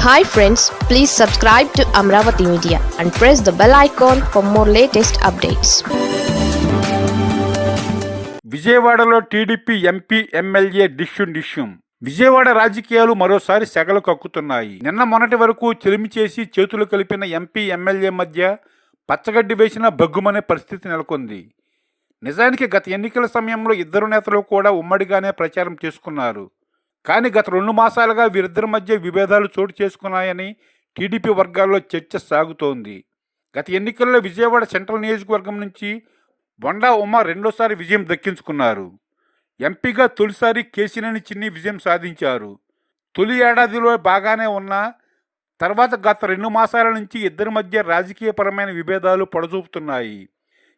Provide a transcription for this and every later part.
Hi friends, please subscribe to Amravati Media and press the bell icon for more latest updates. విజయవాడలో TDP MP MLA డిష్యూం Vijayawada రాజకీయాలు మరోసారి సెగలు కక్కుతున్నాయి. నిన్న మొన్నటి వరకు చెలిమి చేసి చేతులు కలిపిన ఎంపీ ఎమ్మెల్యే మధ్య పచ్చగడ్డి వేసిన బగ్గుమనే పరిస్థితి నెలకొంది. నిజానికి గత ఎన్నికల సమయంలో ఇద్దరు నేతలు కూడా ఉమ్మడిగానే ప్రచారం చేసుకున్నారు. కానీ గత 2 మాసాలుగా వీరిద్దరి మధ్య విభేదాలు చోటు చేసుకున్నాయని టీడీపీ వర్గాల్లో చర్చ సాగుతోంది. గత ఎన్నికల్లో విజయవాడ సెంట్రల్ నియోజకవర్గం నుంచి బొండా ఉమ రెండోసారి విజయం దక్కించుకున్నారు. ఎంపీగా తొలిసారి కేశినేని చిన్ని విజయం సాధించారు. తొలి ఏడాదిలో బాగానే ఉన్నా తర్వాత గత 2 మాసాల నుంచి ఇద్దరి మధ్య రాజకీయపరమైన విభేదాలు పొడజూపుతున్నాయి.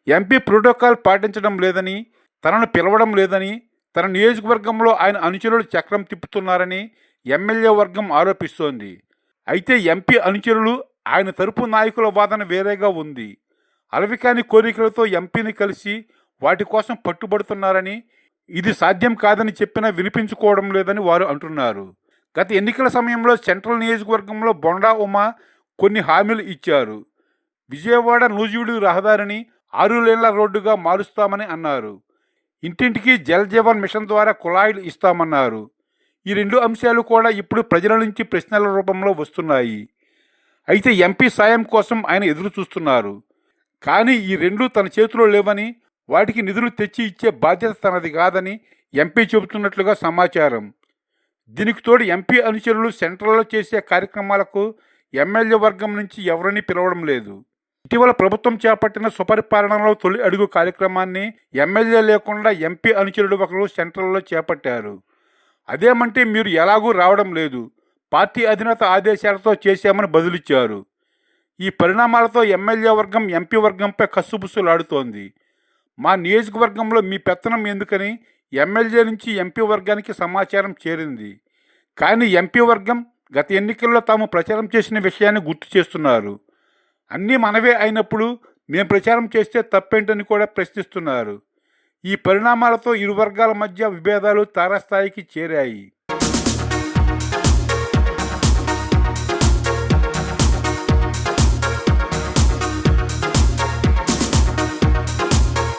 ఎంపీ ప్రోటోకాల్ పాటించడం లేదని, తనను పిలవడం లేదని, తన నియోజకవర్గంలో ఆయన అనుచరులు చక్రం తిప్పుతున్నారని ఎమ్మెల్యే వర్గం ఆరోపిస్తోంది. అయితే ఎంపీ అనుచరులు, ఆయన తరపు నాయకుల వాదన వేరేగా ఉంది. అలవికాని కోరికలతో ఎంపీని కలిసి వాటి కోసం పట్టుబడుతున్నారని, ఇది సాధ్యం కాదని చెప్పినా వినిపించుకోవడం లేదని వారు అంటున్నారు. గత ఎన్నికల సమయంలో సెంట్రల్ నియోజకవర్గంలో బొండా ఉమ కొన్ని హామీలు ఇచ్చారు. విజయవాడ నూజివీడు రహదారిని 6 లేన్ల రోడ్డుగా మారుస్తామని అన్నారు. ఇంటింటికి జల్ జీవన్ మిషన్ ద్వారా కుళాయిలు ఇస్తామన్నారు. ఈ 2 అంశాలు కూడా ఇప్పుడు ప్రజల నుంచి ప్రశ్నల రూపంలో వస్తున్నాయి. అయితే ఎంపీ సాయం కోసం ఆయన ఎదురు చూస్తున్నారు. కానీ ఈ 2 తన చేతిలో లేవని, వాటికి నిధులు తెచ్చి ఇచ్చే బాధ్యత తనది కాదని ఎంపీ చెబుతున్నట్లుగా సమాచారం. దీనికి తోడు ఎంపీ అనుచరులు సెంట్రల్లో చేసే కార్యక్రమాలకు ఎమ్మెల్యే వర్గం నుంచి ఎవరిని పిలవడం లేదు. ఇటీవల ప్రభుత్వం చేపట్టిన సుపరిపాలనలో తొలి అడుగు కార్యక్రమాన్ని ఎమ్మెల్యే లేకుండా ఎంపీ అనుచరుడు ఒకరు సెంట్రల్లో చేపట్టారు. అదేమంటే మీరు ఎలాగూ రావడం లేదు, పార్టీ అధినేత ఆదేశాలతో చేశామని బదులిచ్చారు. ఈ పరిణామాలతో ఎమ్మెల్యే వర్గం ఎంపీ వర్గంపై కస్సుబుస్సులాడుతోంది. మా నియోజకవర్గంలో మీ పెత్తనం ఎందుకని ఎమ్మెల్యే నుంచి ఎంపీ వర్గానికి సమాచారం చేరింది. కానీ ఎంపీ వర్గం గత ఎన్నికల్లో తాము ప్రచారం చేసిన విషయాన్ని గుర్తు చేస్తున్నారు. అన్నీ మనవే అయినప్పుడు మేము ప్రచారం చేస్తే తప్పేంటని కూడా ప్రశ్నిస్తున్నారు. ఈ పరిణామాలతో ఇరు వర్గాల మధ్య విభేదాలు తారాస్థాయికి చేరాయి.